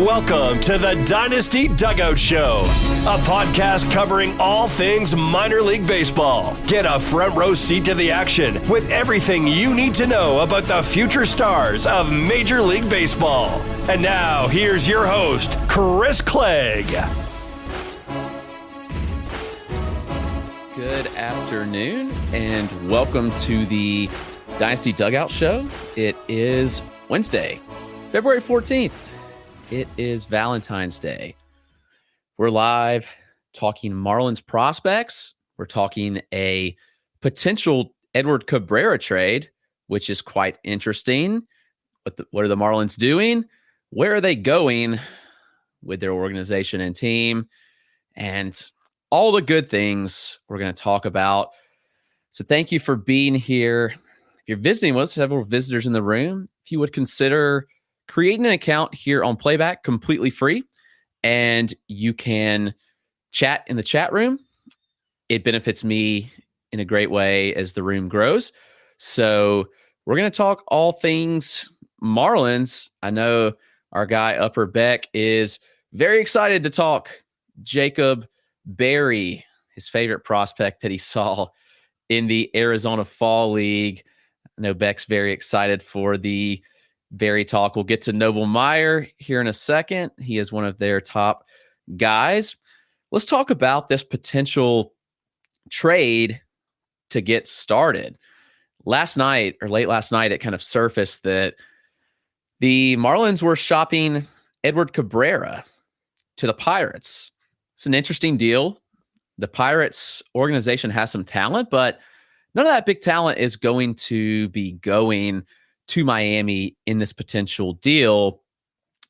Welcome to the Dynasty Dugout Show, a podcast covering all things minor league baseball. Get a front row seat to the action with everything you need to know about the future stars of Major League Baseball. And now, here's your host, Chris Clegg. Good afternoon, and welcome to the Dynasty Dugout Show. It is Wednesday, February 14th. It is Valentine's Day. We're live talking Marlins prospects. We're talking a potential Edward Cabrera trade, which is quite interesting. What are the Marlins doing? Where are they going with their organization and team? And all the good things we're going to talk about. So thank you for being here. If you're visiting with us, several visitors in the room, if you would consider creating an account here on Playback completely free, and you can chat in the chat room. It benefits me in a great way as the room grows. So we're going to talk all things Marlins. I know our guy Upper Beck is very excited to talk Jacob Berry, his favorite prospect that he saw in the Arizona Fall League. I know Beck's very excited for the Berry talk. We'll get to Noble Meyer here in a second. He is one of their top guys. Let's talk about this potential trade to get started. Last night, or late last night, it kind of surfaced that the Marlins were shopping Edward Cabrera to the Pirates. It's an interesting deal. The Pirates organization has some talent, but none of that big talent is going to be going to Miami in this potential deal.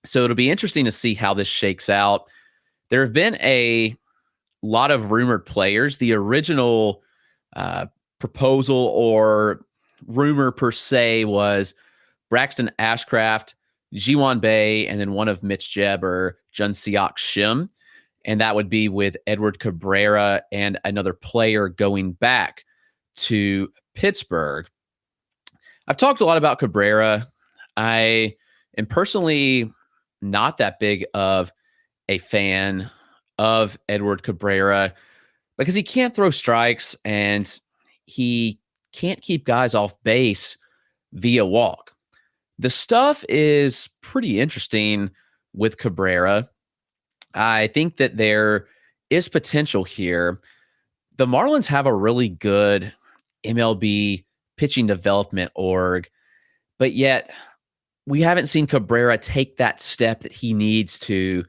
So it'll be interesting to see how this shakes out. There have been a lot of rumored players. The original proposal or rumor per se was Braxton Ashcraft, Ji-Hwan Bae, and then one of Mitch Jebb or Jun-Seok Shim. And that would be with Edward Cabrera and another player going back to Pittsburgh. I've talked a lot about Cabrera. I am personally not that big of a fan of Edward Cabrera because he can't throw strikes and he can't keep guys off base via walk. The stuff is pretty interesting with Cabrera. I think that there is potential here. The Marlins have a really good MLB pitching development org, but yet we haven't seen Cabrera take that step that he needs to,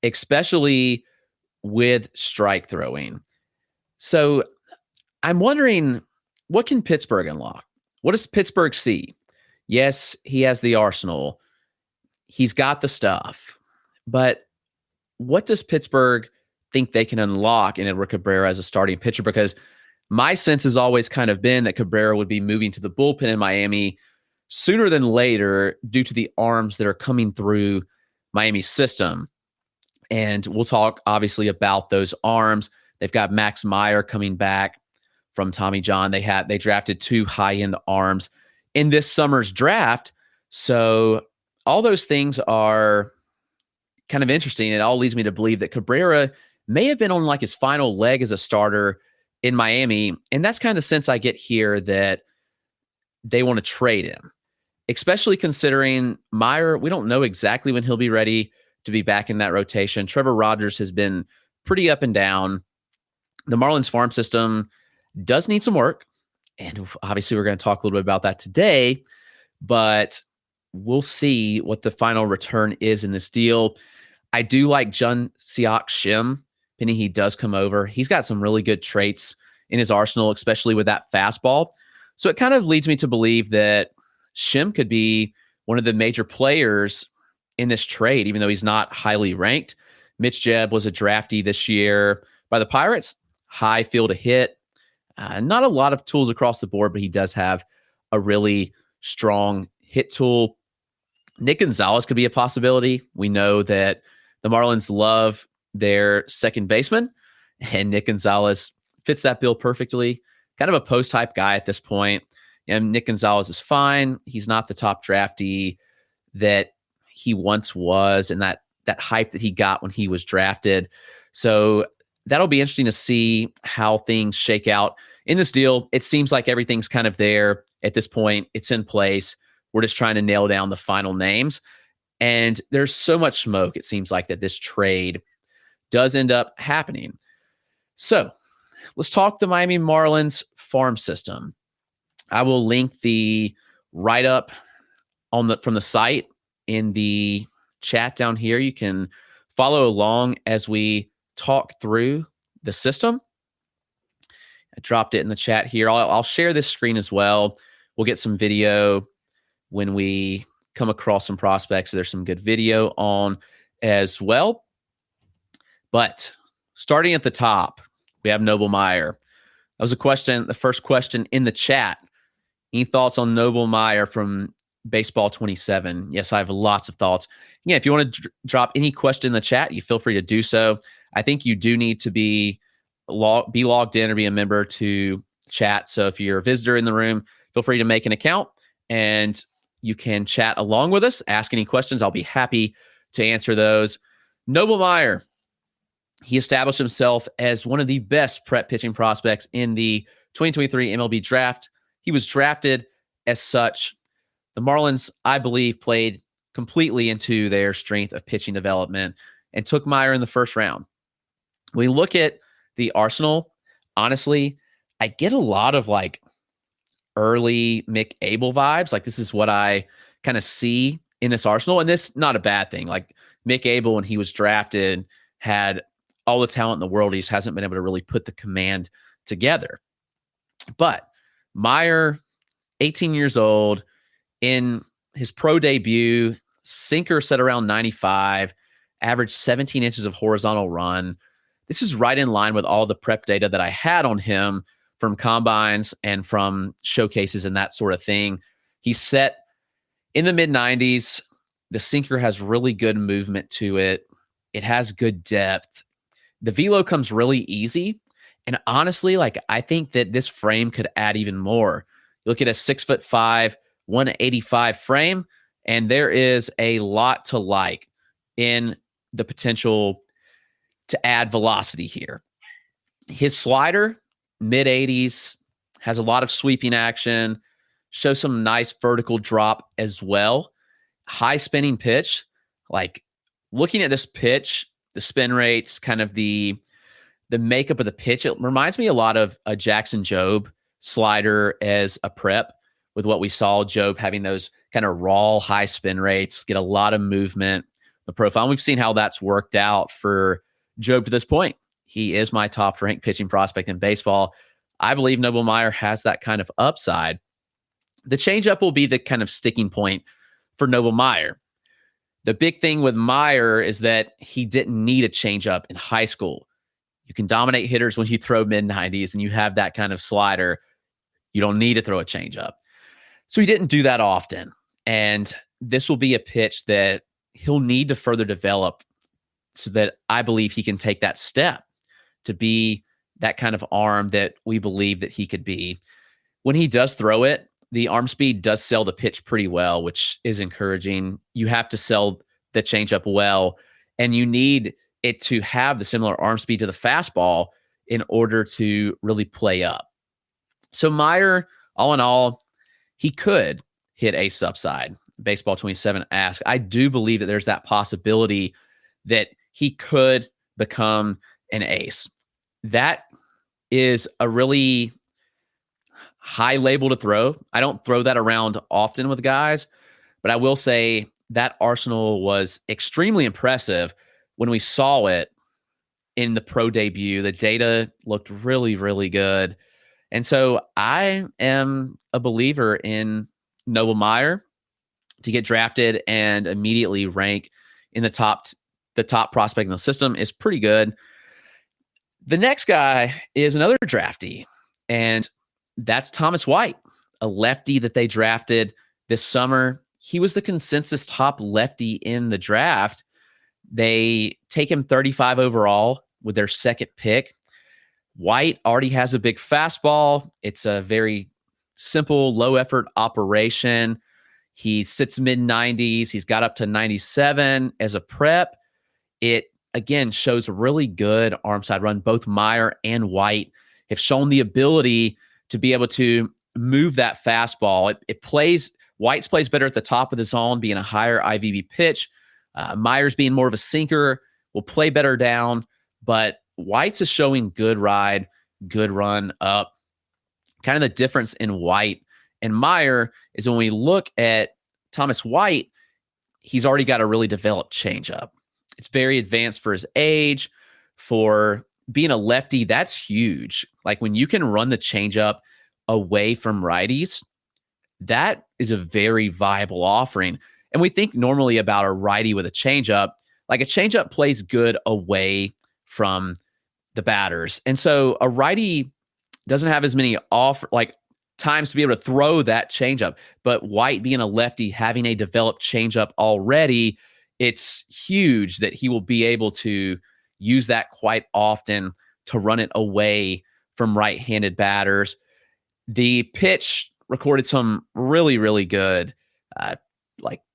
especially with strike throwing. So I'm wondering, what can Pittsburgh unlock? What does Pittsburgh see? Yes, he has the arsenal. He's got the stuff. But what does Pittsburgh think they can unlock in Edward Cabrera as a starting pitcher? Because my sense has always kind of been that Cabrera would be moving to the bullpen in Miami sooner than later due to the arms that are coming through Miami's system. And we'll talk obviously about those arms. They've got Max Meyer coming back from Tommy John. They drafted two high-end arms in this summer's draft. So all those things are kind of interesting. It all leads me to believe that Cabrera may have been on like his final leg as a starter in Miami. And that's kind of the sense I get here, that they want to trade him, especially considering Meyer. We don't know exactly when he'll be ready to be back in that rotation. Trevor Rogers has been pretty up and down. The Marlins farm system does need some work. And obviously we're going to talk a little bit about that today, but we'll see what the final return is in this deal. I do like Jun-Seok Shim. Penny, he does come over. He's got some really good traits in his arsenal, especially with that fastball. So it kind of leads me to believe that Shim could be one of the major players in this trade, even though he's not highly ranked. Mitch Jebb was a draftee this year by the Pirates. High field to hit. Not a lot of tools across the board, but he does have a really strong hit tool. Nick Gonzalez could be a possibility. We know that the Marlins love their second baseman, and Nick Gonzalez fits that bill perfectly. Kind of a post-type guy at this point. And Nick Gonzalez is fine. He's not the top draftee that he once was, and that that hype that he got when he was drafted. So that'll be interesting to see how things shake out in this deal. It seems like everything's kind of there at this point. It's in place. We're just trying to nail down the final names. And there's so much smoke, it seems like, that this trade does end up happening. So let's talk the Miami Marlins farm system. I will link the write-up from the site in the chat down here. You can follow along as we talk through the system. I dropped it in the chat here. I'll share this screen as well. We'll get some video when we come across some prospects. There's some good video on as well. But starting at the top, we have Noble Meyer. That was a question, the first question in the chat. Any thoughts on Noble Meyer from Baseball 27? Yes, I have lots of thoughts. Yeah, if you want to drop any question in the chat, you feel free to do so. I think you do need to be logged in or be a member to chat. So if you're a visitor in the room, feel free to make an account and you can chat along with us, ask any questions. I'll be happy to answer those. Noble Meyer, he established himself as one of the best prep pitching prospects in the 2023 MLB draft. He was drafted as such. The Marlins, I believe, played completely into their strength of pitching development and took Meyer in the first round. When we look at the arsenal, honestly, I get a lot of like early Mick Abel vibes. Like this is what I kind of see in this arsenal. And this not a bad thing. Like Mick Abel, when he was drafted, had all the talent in the world. He just hasn't been able to really put the command together. But Meyer, 18 years old, in his pro debut, sinker set around 95, averaged 17 inches of horizontal run. This is right in line with all the prep data that I had on him from combines and from showcases and that sort of thing. He's set in the mid-90s. The sinker has really good movement to it. It has good depth. The velo comes really easy. And honestly, like I think that this frame could add even more. You look at a 6'5", 185 frame, and there is a lot to like in the potential to add velocity here. His slider, mid-80s, has a lot of sweeping action, shows some nice vertical drop as well. High spinning pitch, like looking at this pitch, the spin rates, kind of the makeup of the pitch, it reminds me a lot of a Jackson Jobe slider as a prep with what we saw Jobe having those kind of raw high spin rates, get a lot of movement, the profile. And we've seen how that's worked out for Jobe to this point. He is my top ranked pitching prospect in baseball. I believe Noble Meyer has that kind of upside. The changeup will be the kind of sticking point for Noble Meyer. The big thing with Meyer is that he didn't need a changeup in high school. You can dominate hitters when you throw mid-90s and you have that kind of slider. You don't need to throw a changeup. So he didn't do that often. And this will be a pitch that he'll need to further develop so that I believe he can take that step to be that kind of arm that we believe that he could be. When he does throw it, the arm speed does sell the pitch pretty well, which is encouraging. You have to sell the changeup well, and you need it to have the similar arm speed to the fastball in order to really play up. So Meyer, all in all, he could hit ace upside. Baseball 27 asks, I do believe that there's that possibility that he could become an ace. That is a really high label to throw. I don't throw that around often with guys, but I will say that arsenal was extremely impressive when we saw it in the pro debut. The data looked really, really good. And so I am a believer in Noble Meyer to get drafted and immediately rank in the top prospect in the system is pretty good. The next guy is another draftee, and that's Thomas White, a lefty that they drafted this summer. He was the consensus top lefty in the draft. They take him 35 overall with their second pick. White already has a big fastball. It's a very simple, low-effort operation. He sits mid-90s. He's got up to 97 as a prep. it again shows really good arm side run. Both Meyer and White have shown the ability to be able to move that fastball. White's plays better at the top of the zone, being a higher IVB pitch. Meyer's being more of a sinker, will play better down, but White's is showing good ride, good run up. Kind of the difference in White and Meyer is when we look at Thomas White, he's already got a really developed changeup. It's very advanced for his age. For being a lefty, that's huge. Like when you can run the changeup away from righties, that is a very viable offering. And we think normally about a righty with a changeup. Like a changeup plays good away from the batters. And so a righty doesn't have as many times to be able to throw that changeup. But White being a lefty, having a developed changeup already, it's huge that he will be able to use that quite often to run it away from right-handed batters. The pitch recorded some really, really good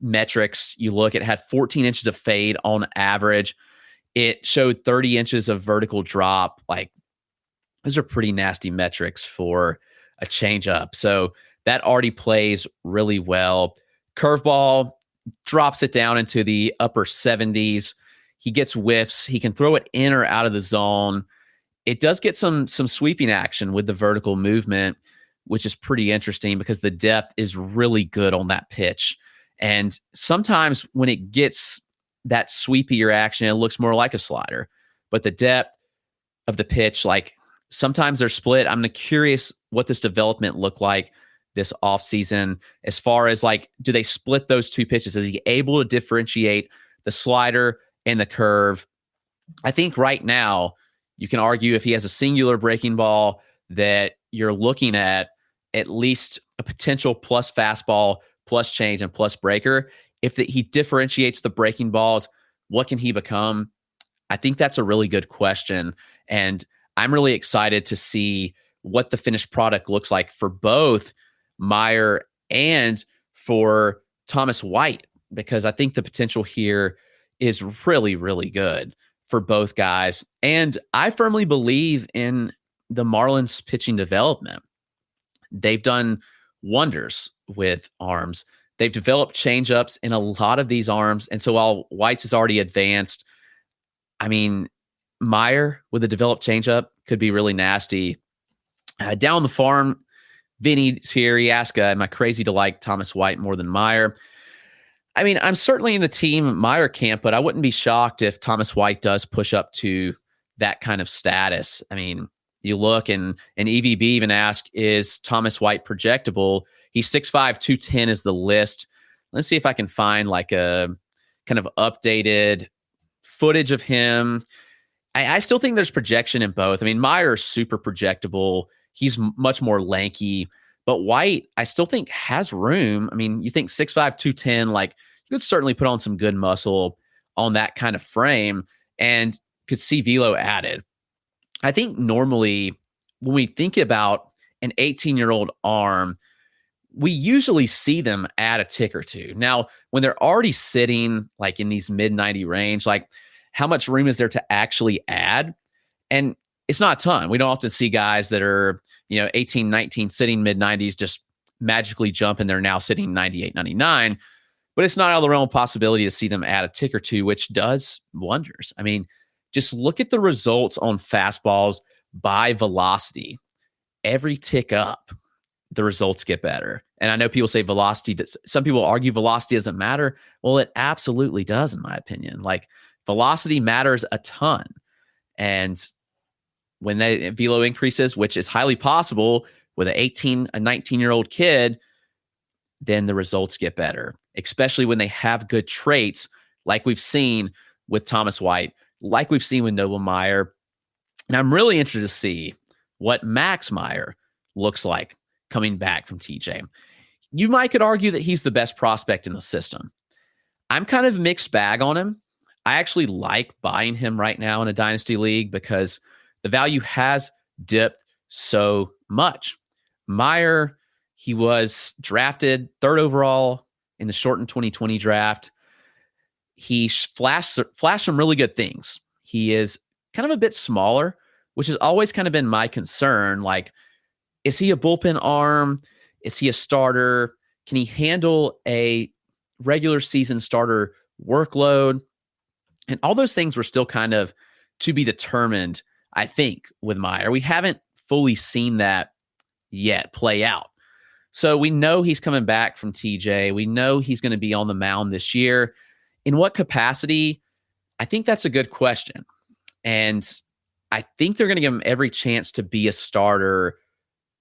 metrics. You look, it had 14 inches of fade on average. It showed 30 inches of vertical drop. Like, those are pretty nasty metrics for a changeup. So that already plays really well. Curveball drops it down into the upper 70s. He gets whiffs. He can throw it in or out of the zone. It does get some sweeping action with the vertical movement, which is pretty interesting because the depth is really good on that pitch. And sometimes when it gets that sweepier action, it looks more like a slider. But the depth of the pitch, like sometimes they're split. I'm curious what this development looked like this offseason as far as like, do they split those two pitches? Is he able to differentiate the slider and the curve? I think right now you can argue if he has a singular breaking ball that you're looking at least a potential plus fastball, plus change, and plus breaker. If he differentiates the breaking balls, what can he become? I think that's a really good question. And I'm really excited to see what the finished product looks like for both Meyer and for Thomas White, because I think the potential here is really, really good for both guys. And I firmly believe in the Marlins pitching development. They've done wonders with arms. They've developed changeups in a lot of these arms. And so while White's is already advanced, I mean, Meyer with a developed changeup could be really nasty. Down the farm, Vinny's here. He asked, am I crazy to like Thomas White more than Meyer? I mean, I'm certainly in the team Meyer camp, but I wouldn't be shocked if Thomas White does push up to that kind of status. I mean, you look and EVB even asked, is Thomas White projectable? He's 6'5", 210 is the list. Let's see if I can find like a kind of updated footage of him. I still think there's projection in both. I mean, Meyer is super projectable. He's much more lanky. But White, I still think has room. I mean, you think 6'5", 210, like you could certainly put on some good muscle on that kind of frame and could see velo added. I think normally when we think about an 18-year-old arm, we usually see them add a tick or two. Now, when they're already sitting like in these mid-90 range, like how much room is there to actually add? And it's not a ton. We don't often see guys that are, 18, 19, sitting mid-90s just magically jump and they're now sitting 98, 99. But it's not out of the realm of possibility to see them add a tick or two, which does wonders. I mean, just look at the results on fastballs by velocity. Every tick up, the results get better. And I know people say velocity, some people argue velocity doesn't matter. Well, it absolutely does, in my opinion. Like, velocity matters a ton. And when that velo increases, which is highly possible with a 19-year-old kid, then the results get better, especially when they have good traits like we've seen with Thomas White, like we've seen with Noble Meyer. And I'm really interested to see what Max Meyer looks like coming back from TJ. You could argue that he's the best prospect in the system. I'm kind of mixed bag on him. I actually like buying him right now in a dynasty league because the value has dipped so much. Meyer, he was drafted 3rd overall in the shortened 2020 draft. he flashed some really good things. He is kind of a bit smaller, which has always kind of been my concern. Like, is he a bullpen arm? Is he a starter? Can he handle a regular season starter workload? And all those things were still kind of to be determined, I think, with Meyer. We haven't fully seen that yet play out. So we know he's coming back from TJ. We know he's going to be on the mound this year. In what capacity? I think that's a good question. And I think they're going to give him every chance to be a starter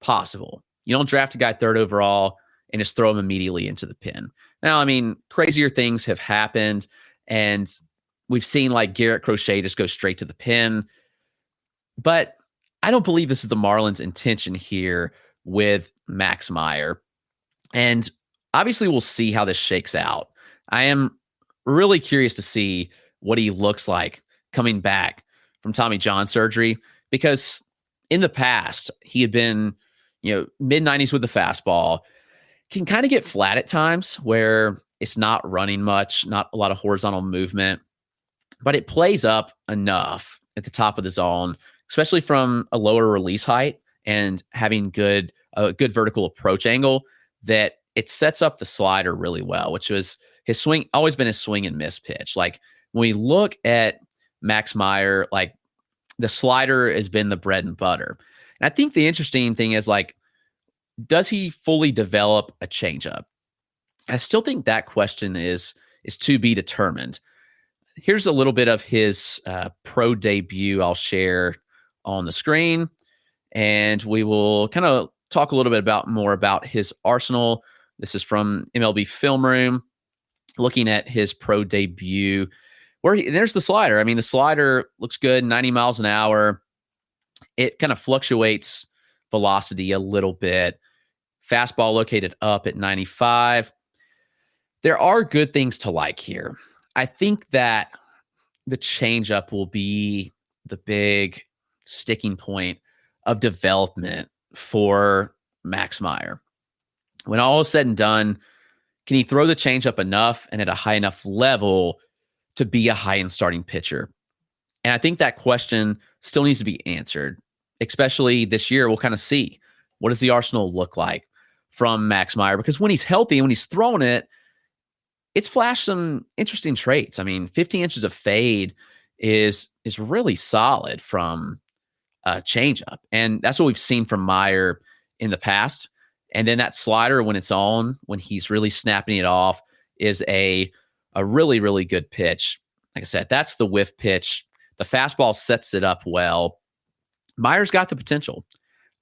possible. You don't draft a guy third overall and just throw him immediately into the pen. Now, I mean, crazier things have happened, and we've seen like Garrett Crochet just go straight to the pen. But I don't believe this is the Marlins' intention here with Max Meyer. And obviously, we'll see how this shakes out. I am really curious to see what he looks like coming back from Tommy John surgery, because in the past, he had been, mid-90s with the fastball, can kind of get flat at times where it's not running much, not a lot of horizontal movement, but it plays up enough at the top of the zone, especially from a lower release height and having a good vertical approach angle, that it sets up the slider really well, which was his swing, always been his swing and miss pitch. Like, when we look at Max Meyer, like, the slider has been the bread and butter. And I think the interesting thing is, like, does he fully develop a changeup? I still think that question is to be determined. Here's a little bit of his pro debut I'll share on the screen, and we will kind of talk a little bit more about his arsenal. This is from MLB Film Room, looking at his pro debut, there's the slider. I mean, the slider looks good, 90 miles an hour. It kind of fluctuates velocity a little bit. Fastball located up at 95. There are good things to like here. I think that the changeup will be the big sticking point of development for Max Meyer. When all is said and done, can he throw the changeup enough and at a high enough level to be a high-end starting pitcher? And I think that question still needs to be answered, especially this year. We'll kind of see, what does the arsenal look like from Max Meyer? Because when he's healthy and when he's throwing it, it's flashed some interesting traits. I mean, 15 inches of fade is really solid from a changeup. And that's what we've seen from Meyer in the past. And then that slider, when it's on, when he's really snapping it off, is a really, really good pitch. Like I said, that's the whiff pitch. The fastball sets it up well. Meyer's got the potential.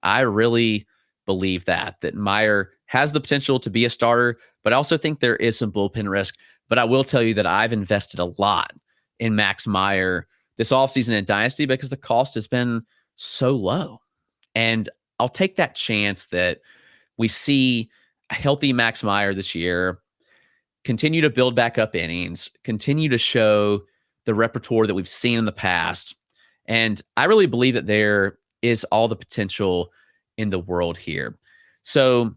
I really believe that Meyer has the potential to be a starter, but I also think there is some bullpen risk. But I will tell you that I've invested a lot in Max Meyer this offseason in Dynasty because the cost has been so low. And I'll take that chance that we see a healthy Max Meyer this year, continue to build back up innings, continue to show the repertoire that we've seen in the past. And I really believe that there is all the potential in the world here. So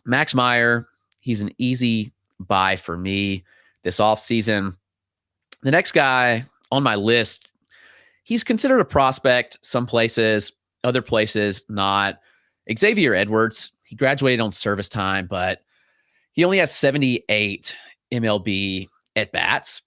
Max Meyer, he's an easy buy for me this offseason. The next guy on my list, he's considered a prospect some places, other places not. Xavier Edwards, he graduated on service time, but he only has 78 MLB at-bats.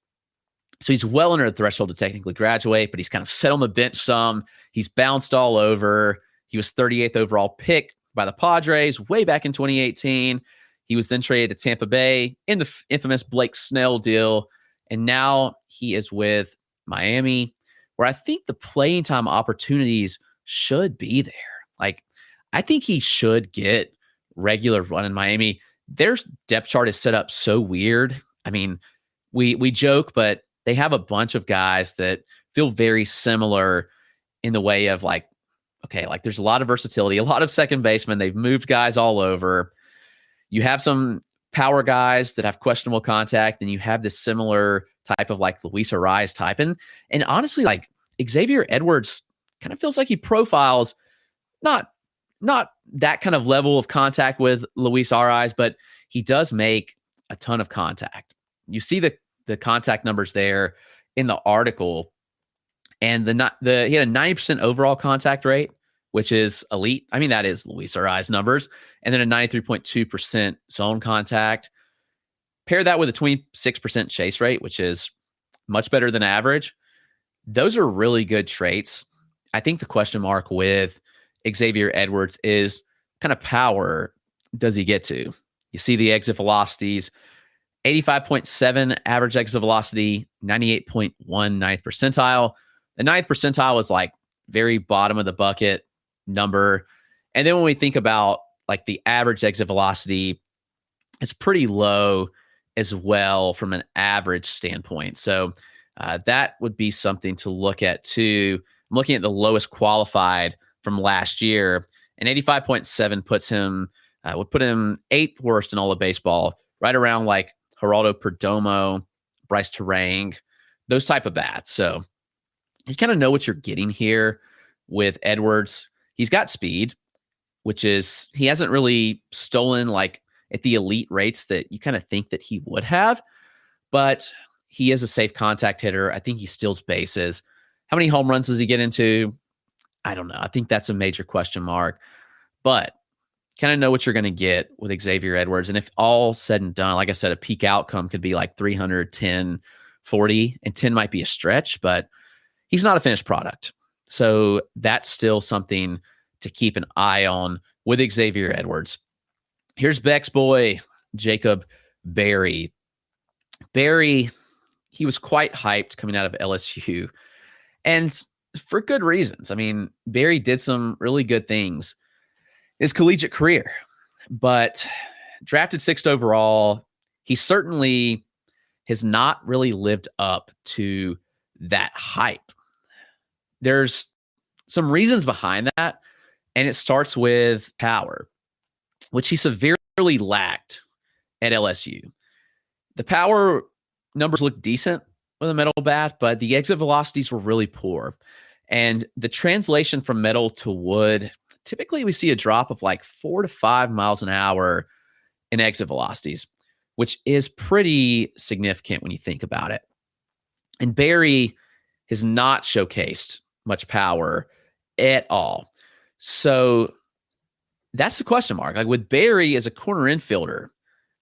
So he's well under the threshold to technically graduate, but he's kind of sat on the bench some. He's bounced all over. He was 38th overall pick by the Padres way back in 2018. He was then traded to Tampa Bay in the infamous Blake Snell deal. And now he is with Miami, where I think the playing time opportunities should be there. Like, I think he should get regular run in Miami. Their depth chart is set up so weird. I mean, we joke, but they have a bunch of guys that feel very similar in the way of like, okay, like there's a lot of versatility, a lot of second basemen. They've moved guys all over. You have some power guys that have questionable contact, and you have this similar type of like Luis Ariz type. And honestly, like Xavier Edwards kind of feels like he profiles not that kind of level of contact with Luis Ariz, but he does make a ton of contact. You see the the contact numbers there in the article, and he had a 90% overall contact rate, which is elite. I mean, that is Luis Arraez numbers, and then a 93.2% zone contact. Pair that with a 26% chase rate, which is much better than average. Those are really good traits. I think the question mark with Xavier Edwards is kind of power does he get to? You see the exit velocities, 85.7 average exit velocity, 98.1 ninth percentile. The ninth percentile is like very bottom of the bucket number. And then when we think about like the average exit velocity, it's pretty low as well from an average standpoint. So that would be something to look at too. I'm looking at the lowest qualified from last year, and 85.7 would put him 8th worst in all of baseball, right around like Geraldo Perdomo, Bryce Terang, those type of bats. So you kind of know what you're getting here with Edwards. He's got speed, which is he hasn't really stolen like at the elite rates that you kind of think that he would have, but he is a safe contact hitter. I think he steals bases. How many home runs does he get into? I don't know. I think that's a major question mark, but kind of know what you're going to get with Xavier Edwards. And if all said and done, like I said, a peak outcome could be like 310, 40, and 10 might be a stretch, but he's not a finished product. So that's still something to keep an eye on with Xavier Edwards. Here's Beck's boy, Jacob Berry. Berry, he was quite hyped coming out of LSU, and for good reasons. I mean, Berry did some really good things in his collegiate career, but drafted 6th overall, he certainly has not really lived up to that hype. There's some reasons behind that, and it starts with power, which he severely lacked at LSU. The power numbers look decent with a metal bat, but the exit velocities were really poor. And the translation from metal to wood, typically we see a drop of like 4 to 5 miles an hour in exit velocities, which is pretty significant when you think about it. And Berry has not showcased much power at all. So that's the question mark. Like with Berry as a corner infielder,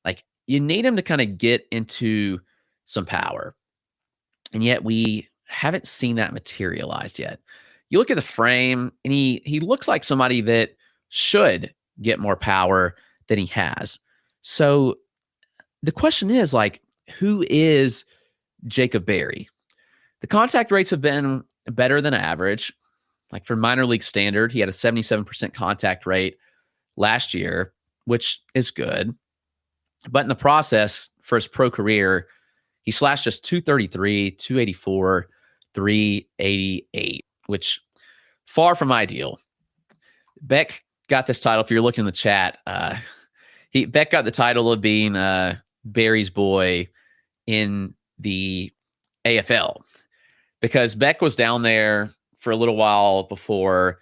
like you need him to kind of get into some power. And yet we haven't seen that materialized yet. You look at the frame and he looks like somebody that should get more power than he has. So the question is like, who is Jacob Berry? The contact rates have been better than average. Like for minor league standard, he had a 77% contact rate last year, which is good. But in the process, for his pro career, he slashed just 233, 284, 388, which far from ideal. Beck got this title. If you're looking in the chat, Beck got the title of being Berry's boy in the AFL because Beck was down there for a little while before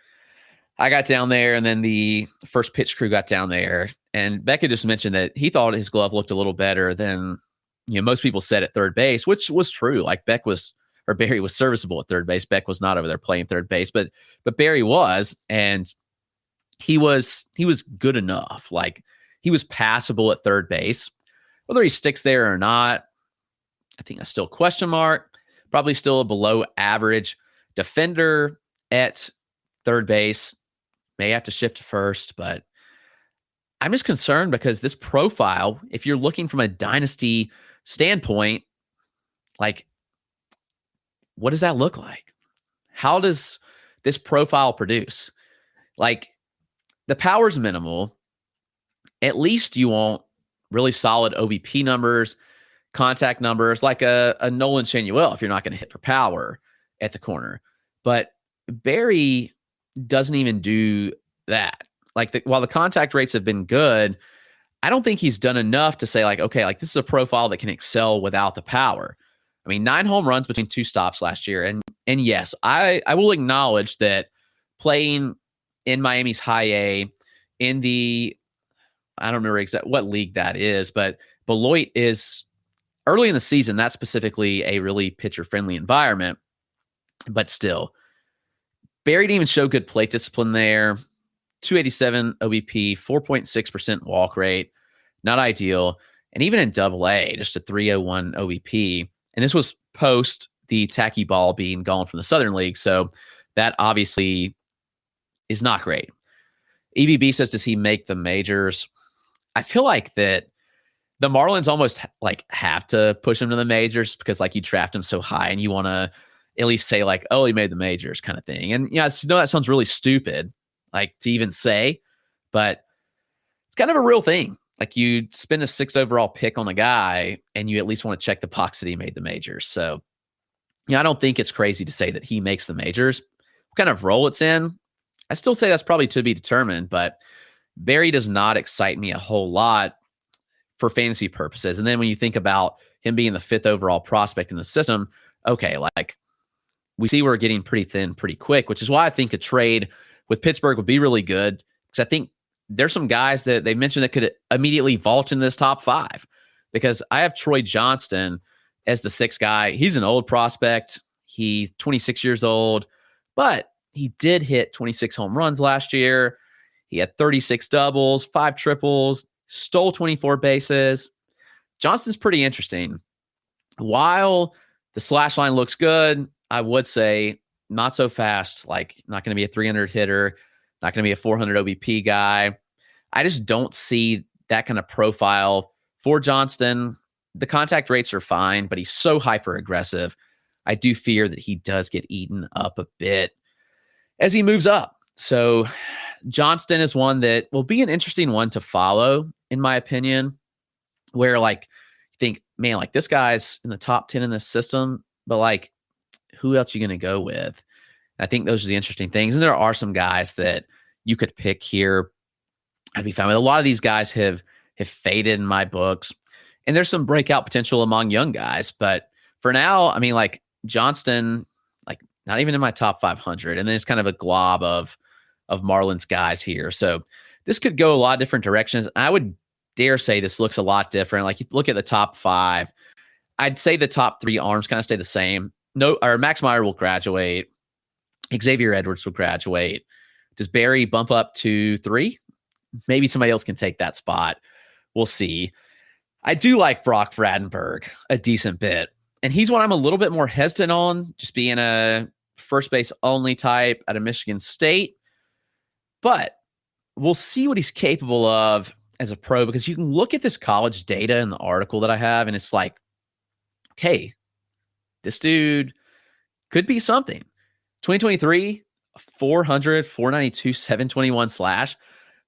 I got down there, and then the first pitch crew got down there. And Beck had just mentioned that he thought his glove looked a little better than most people said at third base, which was true. Like Berry was serviceable at third base. Beck was not over there playing third base, but Berry was, and he was good enough. Like he was passable at third base. Whether he sticks there or not, I think that's still a question mark. Probably still a below average defender at third base. May have to shift to first, but I'm just concerned because this profile, if you're looking from a dynasty standpoint, like, what does that look like? How does this profile produce? Like, the power's minimal. At least you want really solid OBP numbers, contact numbers, like a Nolan Chanuel if you're not going to hit for power at the corner. But Berry doesn't even do that. Like while the contact rates have been good, I don't think he's done enough to say like, okay, like this is a profile that can excel without the power. I mean, 9 home runs between 2 stops last year. And yes, I will acknowledge that playing in Miami's high A in I don't remember exactly what league that is, but Beloit is early in the season, that's specifically a really pitcher-friendly environment. But still, Barry didn't even show good plate discipline there. 287 OBP, 4.6% walk rate, not ideal. And even in Double-A, just a 301 OBP. And this was post the tacky ball being gone from the Southern League. So that obviously is not great. EVB says, does he make the majors? I feel like that the Marlins almost like have to push him to the majors because like you draft him so high and you want to at least say like, oh, he made the majors kind of thing. And yeah, I know that sounds really stupid, like to even say, but it's kind of a real thing. Like you spend a 6th overall pick on a guy and you at least want to check the box that he made the majors. So, I don't think it's crazy to say that he makes the majors. What kind of role it's in, I still say that's probably to be determined, but Barry does not excite me a whole lot for fantasy purposes. And then when you think about him being the 5th overall prospect in the system, okay, like we see we're getting pretty thin pretty quick, which is why I think a trade with Pittsburgh would be really good, because I think there's some guys that they mentioned that could immediately vault in this top 5, because I have Troy Johnston as the 6th guy. He's an old prospect. He's 26 years old, but he did hit 26 home runs last year. He had 36 doubles, 5 triples, stole 24 bases. Johnston's pretty interesting. While the slash line looks good, I would say not so fast, like not going to be a 300 hitter, not going to be a 400 OBP guy. I just don't see that kind of profile for Johnston. The contact rates are fine, but he's so hyper aggressive. I do fear that he does get eaten up a bit as he moves up. So Johnston is one that will be an interesting one to follow, in my opinion, where like you think, man, like this guy's in the top 10 in this system, but like who else are you going to go with? I think those are the interesting things. And there are some guys that you could pick here. I'd be fine with. A lot of these guys have faded in my books, and there's some breakout potential among young guys. But for now, I mean, like Johnston, like not even in my top 500. And then it's kind of a glob of Marlins guys here. So this could go a lot of different directions. I would dare say this looks a lot different. Like you look at the top 5, I'd say the top 3 arms kind of stay the same. No, or Max Meyer will graduate. Xavier Edwards will graduate. Does Barry bump up to 3? Maybe somebody else can take that spot. We'll see. I do like Brock Vradenberg a decent bit. And he's one I'm a little bit more hesitant on, just being a first base only type out of Michigan State. But we'll see what he's capable of as a pro, because you can look at this college data in the article that I have, and it's like, okay, this dude could be something. 2023, 400, 492, 721 slash.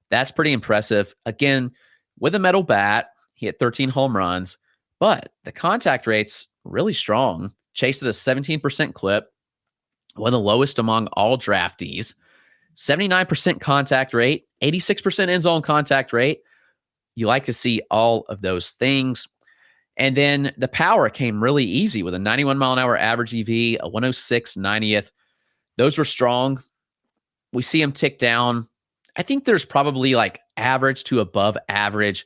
That's pretty impressive. Again, with a metal bat, he hit 13 home runs, but the contact rate's really strong. Chased at a 17% clip, one of the lowest among all draftees. 79% contact rate, 86% end zone contact rate. You like to see all of those things. And then the power came really easy with a 91 mile an hour average EV, a 106 90th. Those were strong. We see him tick down. I think there's probably like average to above average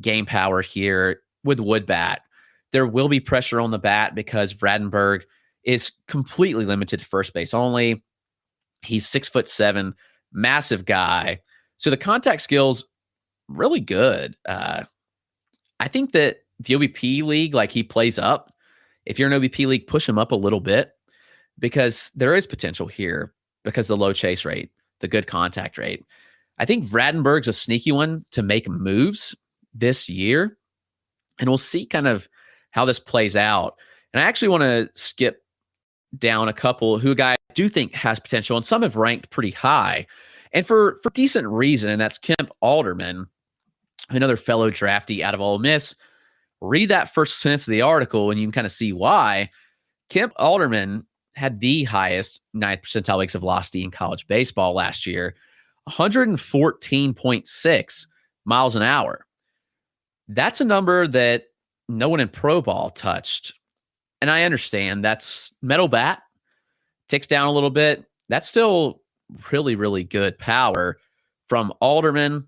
game power here with wood bat. There will be pressure on the bat because Vradenberg is completely limited to first base only. He's 6'7", massive guy. So the contact skills really good. I think that the OBP league, like he plays up. If you're an OBP league, push him up a little bit, because there is potential here because the low chase rate, the good contact rate. I think Vradenberg's a sneaky one to make moves this year, and we'll see kind of how this plays out. And I actually want to skip down a couple who I do think has potential, and some have ranked pretty high, and for decent reason, and that's Kemp Alderman, another fellow draftee out of Ole Miss. Read that first sentence of the article, and you can kind of see why. Kemp Alderman had the highest 9th percentile exit velocity in college baseball last year, 114.6 miles an hour. That's a number that no one in pro ball touched. And I understand that's metal bat, ticks down a little bit. That's still really, really good power from Alderman.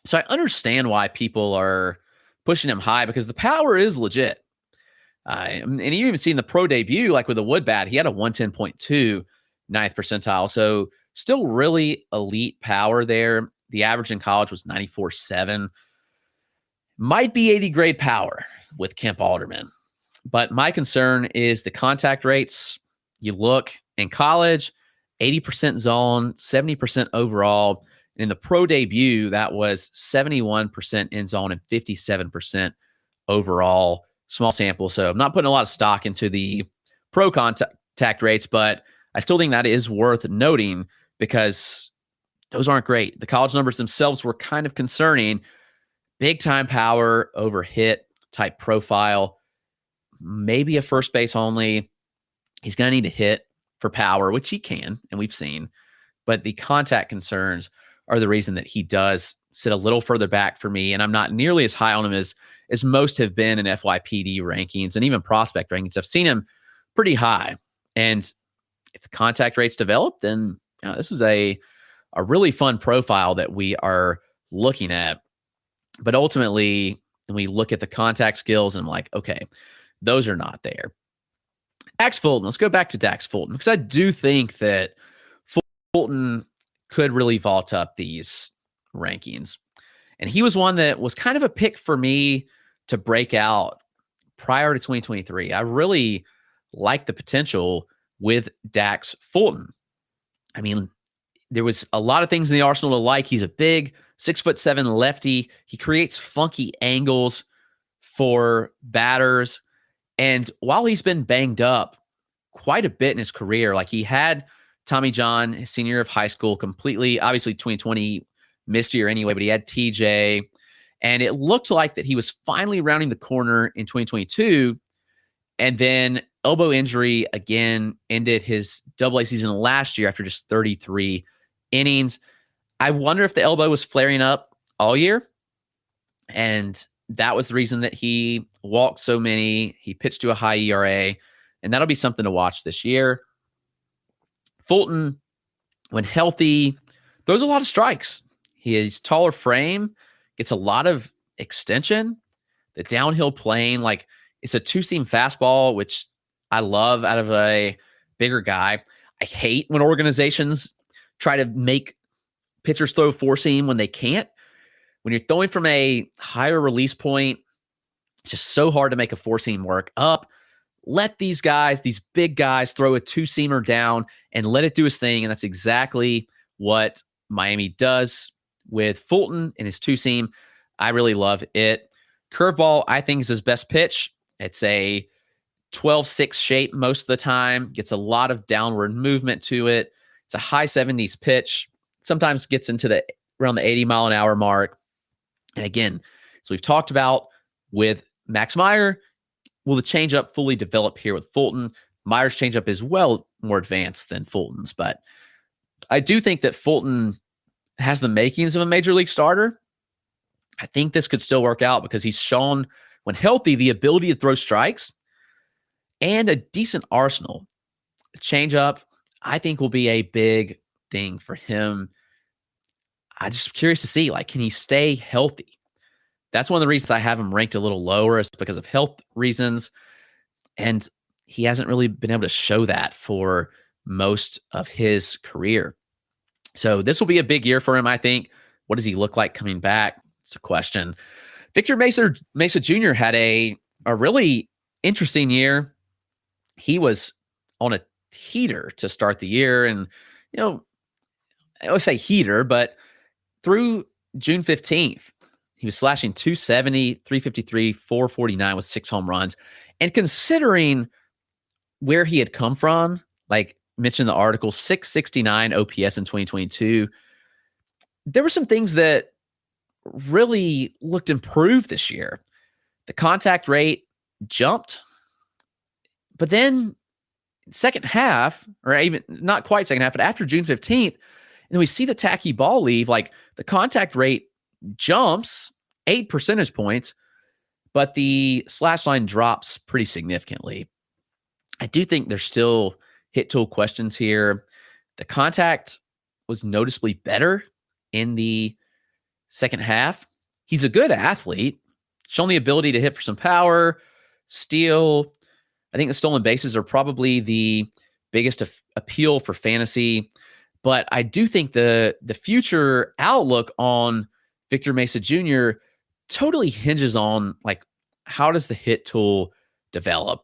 So I understand why people are pushing him high, because the power is legit. And you even see in the pro debut, like with the wood bat, he had a 110.2 ninth percentile. So still really elite power there. The average in college was 94.7. Might be 80 grade power with Kemp Alderman. But my concern is the contact rates. You look in college, 80% zone, 70% overall. And in the pro debut, that was 71% in zone and 57% overall. Small sample. So I'm not putting a lot of stock into the pro contact rates, but I still think that is worth noting because those aren't great. The college numbers themselves were kind of concerning. Big time power over hit type profile. Maybe a first base only. He's going to need to hit for power, which he can, and we've seen. But the contact concerns are the reason that he does sit a little further back for me, and I'm not nearly as high on him as most have been in FYPD rankings and even prospect rankings. I've seen him pretty high. And if the contact rates develop, then this is a really fun profile that we are looking at. But ultimately, when we look at the contact skills, and I'm like, okay, those are not there. Dax Fulton, let's go back to Dax Fulton, because I do think that Fulton could really vault up these rankings. And he was one that was kind of a pick for me to break out prior to 2023. I really like the potential with Dax Fulton. I mean, there was a lot of things in the arsenal to like. He's a big 6'7" lefty. He creates funky angles for batters. And while he's been banged up quite a bit in his career, like he had Tommy John, his senior year of high school, completely, obviously 2020 missed year anyway, but he had TJ. And it looked like that he was finally rounding the corner in 2022. And then elbow injury again ended his AA season last year after just 33 innings. I wonder if the elbow was flaring up all year. And that was the reason that he walked so many. He pitched to a high ERA. And that'll be something to watch this year. Fulton, when healthy, throws a lot of strikes. He has taller frame, gets a lot of extension. The downhill plane, like it's a two-seam fastball, which I love out of a bigger guy. I hate when organizations try to make pitchers throw four-seam when they can't. When you're throwing from a higher release point, it's just so hard to make a four-seam work up. Let these guys, these big guys, throw a two-seamer down and let it do its thing. And that's exactly what Miami does with Fulton and his two-seam. I really love it. Curveball, I think, is his best pitch. It's a 12-6 shape most of the time. Gets a lot of downward movement to it. It's a high 70s pitch. Sometimes gets into around the 80-mile-an-hour mark. And again, as we've talked about with Max Meyer, will the changeup fully develop here with Fulton? Meyer's changeup is well more advanced than Fulton's, but I do think that Fulton has the makings of a major league starter. I think this could still work out because he's shown, when healthy, the ability to throw strikes and a decent arsenal. The changeup, I think, will be a big thing for him. I'm just curious to see, like, can he stay healthy? That's one of the reasons I have him ranked a little lower, is because of health reasons. And he hasn't really been able to show that for most of his career. So this will be a big year for him, I think. What does he look like coming back? It's a question. Victor Mesa Jr. had a really interesting year. He was on a heater to start the year. And, I would say heater, but through June 15th, he was slashing 270, 353, 449 with 6 home runs. And considering where he had come from, like mentioned in the article, 669 OPS in 2022, there were some things that really looked improved this year. The contact rate jumped, but then second half, or even not quite second half, but after June 15th, and then we see the tacky ball leave, like the contact rate jumps 8 percentage points, but the slash line drops pretty significantly. I do think there's still hit tool questions here. The contact was noticeably better in the second half. He's a good athlete, shown the ability to hit for some power, steal. I think the stolen bases are probably the biggest appeal for fantasy. But I do think the future outlook on Victor Mesa Jr. totally hinges on like how does the hit tool develop?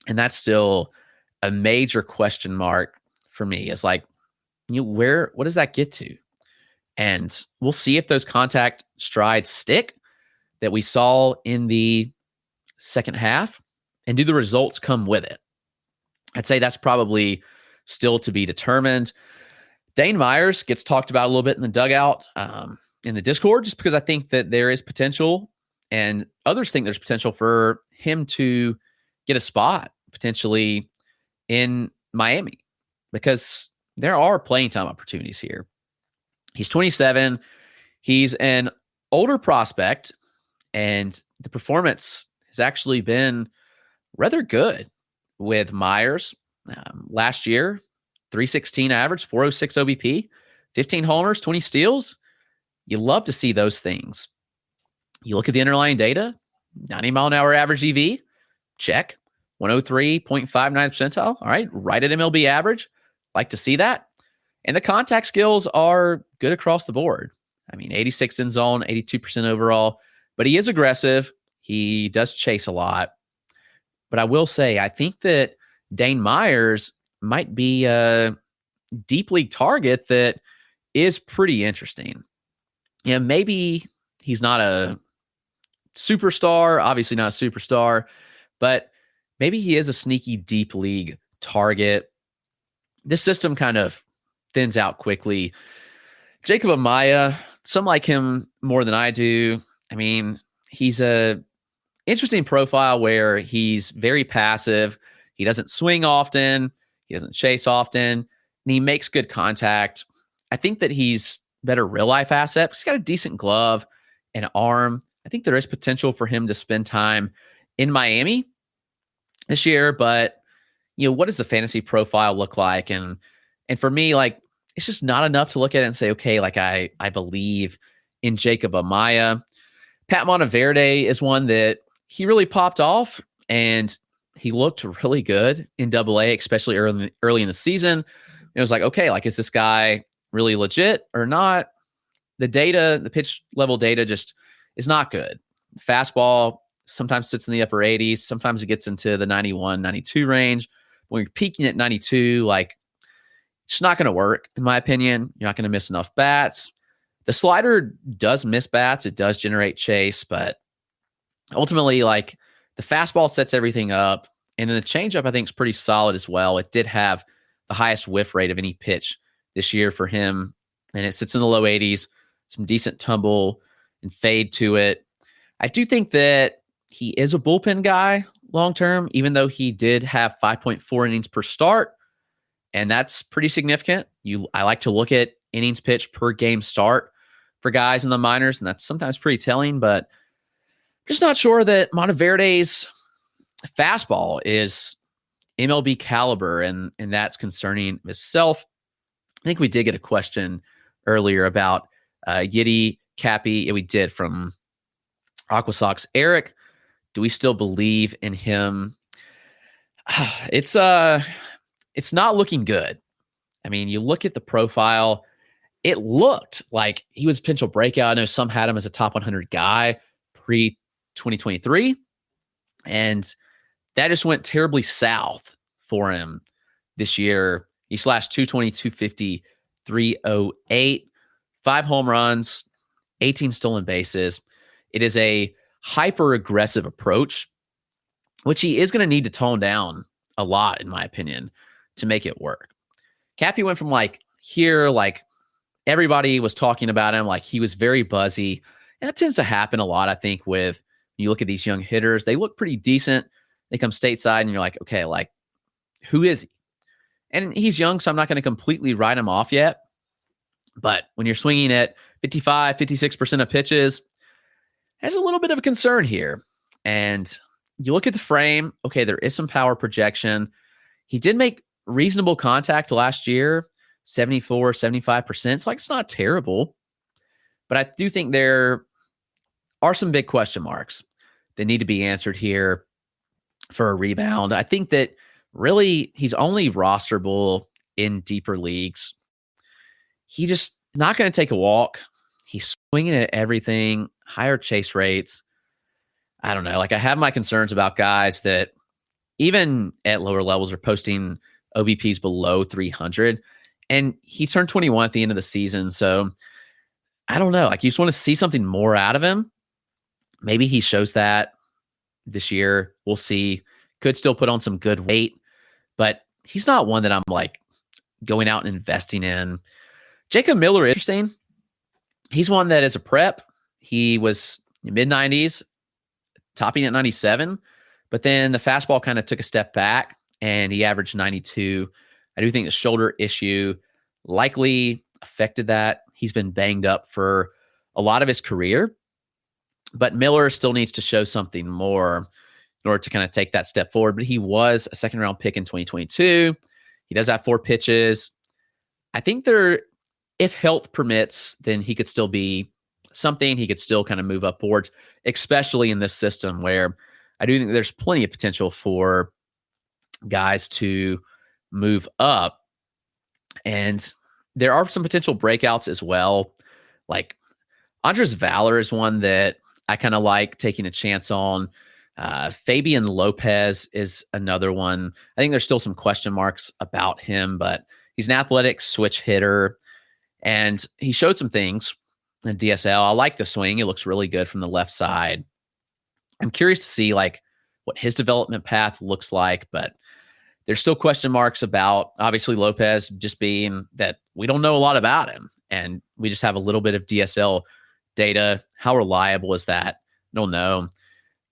And that's still a major question mark for me. Is like, what does that get to? And we'll see if those contact strides stick that we saw in the second half, and do the results come with it? I'd say that's probably still to be determined. Dane Myers gets talked about a little bit in the dugout, in the Discord, just because I think that there is potential, and others think there's potential for him to get a spot potentially in Miami, because there are playing time opportunities here. He's 27. He's an older prospect, and the performance has actually been rather good with Myers. Last year, 316 average, 406 OBP, 15 homers, 20 steals. You love to see those things. You look at the underlying data, 90 mile an hour average EV, check. 103.59 percentile. All right, right at MLB average. Like to see that. And the contact skills are good across the board. I mean, 86 in zone, 82% overall. But he is aggressive. He does chase a lot. But I will say, I think that Dane Myers might be a deep league target that is pretty interesting. Yeah, maybe he's not a superstar, obviously not a superstar, but maybe he is a sneaky deep league target. This system kind of thins out quickly. Jacob Amaya, some like him more than I do. I mean, he's a interesting profile where he's very passive. He doesn't swing often. He doesn't chase often. And he makes good contact. I think that he's better real life asset. He's got a decent glove and arm. I think there is potential for him to spend time in Miami this year, but what does the fantasy profile look like? And for me, like, it's just not enough to look at it and say, okay, like I believe in Jacob Amaya. Pat Monteverde is one that he really popped off, and he looked really good in AA, especially early in the season. It was like, okay, like, is this guy really legit or not? The data, the pitch level data just is not good. Fastball sometimes sits in the upper 80s. Sometimes it gets into the 91, 92 range. When you're peaking at 92, like, it's not going to work, in my opinion. You're not going to miss enough bats. The slider does miss bats. It does generate chase, but ultimately, like, the fastball sets everything up. And then the changeup, I think, is pretty solid as well. It did have the highest whiff rate of any pitch this year for him, and it sits in the low 80s, some decent tumble and fade to it. I do think that he is a bullpen guy long-term, even though he did have 5.4 innings per start, and that's pretty significant. I like to look at innings pitched per game start for guys in the minors, and that's sometimes pretty telling, but just not sure that Monteverde's fastball is MLB caliber, and that's concerning itself. I think we did get a question earlier about Yiddy, Cappy, and we did, from Aqua Sox. Eric, do we still believe in him? It's not looking good. I mean, you look at the profile, it looked like he was a potential breakout. I know some had him as a top 100 guy pre-2023, and that just went terribly south for him this year. He slashed 220, 250, 308, 5 home runs, 18 stolen bases. It is a hyper-aggressive approach, which he is going to need to tone down a lot, in my opinion, to make it work. Cappy went from like here, like everybody was talking about him, like he was very buzzy. And that tends to happen a lot, I think, with when you look at these young hitters. They look pretty decent. They come stateside and you're like, okay, like, who is he? And he's young, so I'm not going to completely write him off yet. But when you're swinging at 55, 56% of pitches, there's a little bit of a concern here. And you look at the frame, okay, there is some power projection. He did make reasonable contact last year, 74, 75%. So, like, it's not terrible. But I do think there are some big question marks that need to be answered here. for a rebound. I think that really he's only rosterable in deeper leagues. He just not going to take a walk. He's swinging at everything, higher chase rates. I don't know. Like, I have my concerns about guys that even at lower levels are posting OBPs below 300. And he turned 21 at the end of the season. So I don't know. Like, you just want to see something more out of him. Maybe he shows that this year. We'll see. Could still put on some good weight, but he's not one that I'm like going out and investing in. Jacob Miller, interesting. He's one that is a prep. He was mid 90s, topping at 97, but then the fastball kind of took a step back and he averaged 92. I do think the shoulder issue likely affected that. He's been banged up for a lot of his career, but Miller still needs to show something more in order to kind of take that step forward. But he was a second round pick in 2022. He does have 4 pitches. I think if health permits, then he could still be something. He could still kind of move upwards, especially in this system where I do think there's plenty of potential for guys to move up. And there are some potential breakouts as well. Like Andres Valor is one that I kind of like taking a chance on. Fabian Lopez is another one. I think there's still some question marks about him, but he's an athletic switch hitter. And he showed some things in DSL. I like the swing. It looks really good from the left side. I'm curious to see like what his development path looks like, but there's still question marks about obviously Lopez, just being that we don't know a lot about him and we just have a little bit of DSL data. How reliable is that? I don't know.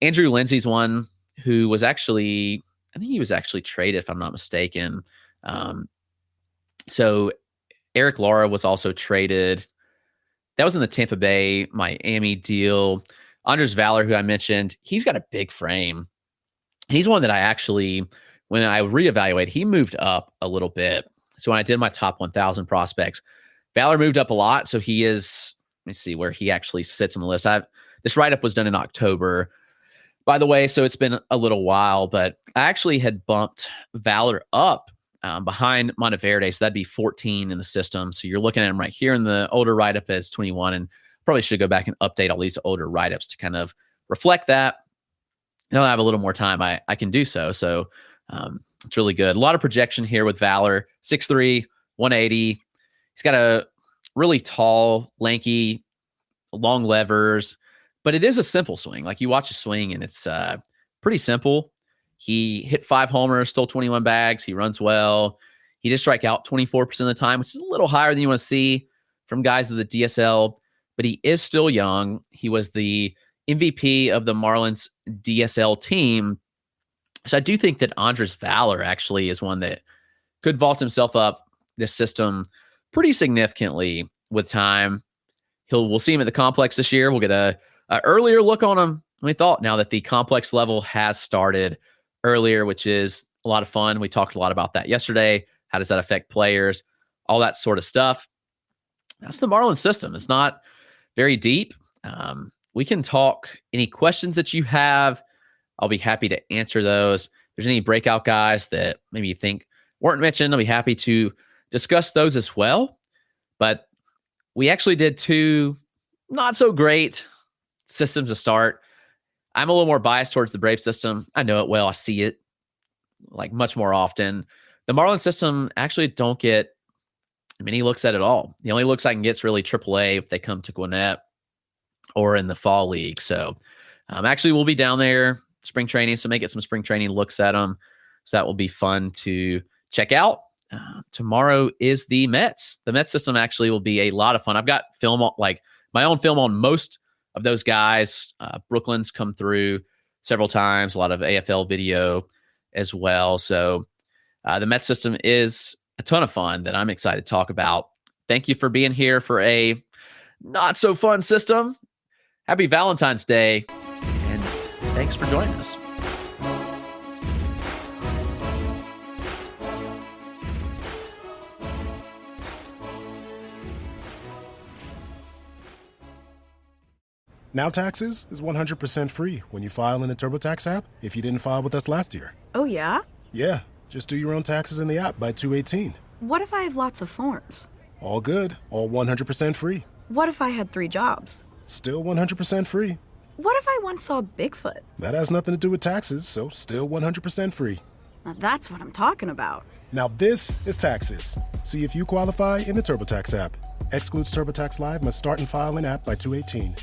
Andrew Lindsay's one who was actually, I think he was actually traded if I'm not mistaken. So Eric Lara was also traded. That was in the Tampa Bay, Miami deal. Andres Valor, who I mentioned, he's got a big frame. He's one that I actually, when I reevaluate, he moved up a little bit. So when I did my top 1,000 prospects, Valor moved up a lot. So he is, let me see where he actually sits on the list. This write-up was done in October, by the way, so it's been a little while, but I actually had bumped Valor up behind Monteverde, so that'd be 14 in the system. So you're looking at him right here in the older write-up as 21, and probably should go back and update all these older write-ups to kind of reflect that. Now I have a little more time, I can do so. So it's really good. A lot of projection here with Valor, 6'3", 180. He's got a really tall, lanky, long levers, but it is a simple swing. Like you watch a swing and it's pretty simple. He hit 5 homers, stole 21 bags. He runs well. He did strike out 24% of the time, which is a little higher than you want to see from guys of the DSL, but he is still young. He was the MVP of the Marlins DSL team. So I do think that Andres Valor actually is one that could vault himself up this system pretty significantly with time. We'll see him at the complex this year. We'll get a earlier look on him than we thought now that the complex level has started earlier, which is a lot of fun. We talked a lot about that yesterday. How does that affect players? All that sort of stuff. That's the Marlins system. It's not very deep. We can talk any questions that you have. I'll be happy to answer those. If there's any breakout guys that maybe you think weren't mentioned, I'll be happy to discuss those as well. But we actually did 2 not so great systems to start. I'm a little more biased towards the Brave system. I know it well. I see it like much more often. The Marlins system actually don't get many looks at all. The only looks I can get is really AAA if they come to Gwinnett or in the fall league. So actually we'll be down there spring training, so may get some spring training looks at them. So that will be fun to check out. Tomorrow is the Mets. The Mets system actually will be a lot of fun. I've got film on, like my own film on most of those guys. Brooklyn's come through several times, a lot of AFL video as well. So the Mets system is a ton of fun that I'm excited to talk about. Thank you for being here for a not so fun system. Happy Valentine's Day, and thanks for joining us. Now Taxes is 100% free when you file in the TurboTax app if you didn't file with us last year. Oh, yeah? Yeah, just do your own taxes in the app by 2/18. What if I have lots of forms? All good, all 100% free. What if I had 3 jobs? Still 100% free. What if I once saw Bigfoot? That has nothing to do with taxes, so still 100% free. Now that's what I'm talking about. Now this is Taxes. See if you qualify in the TurboTax app. Excludes TurboTax Live, must start and file in app by 2/18.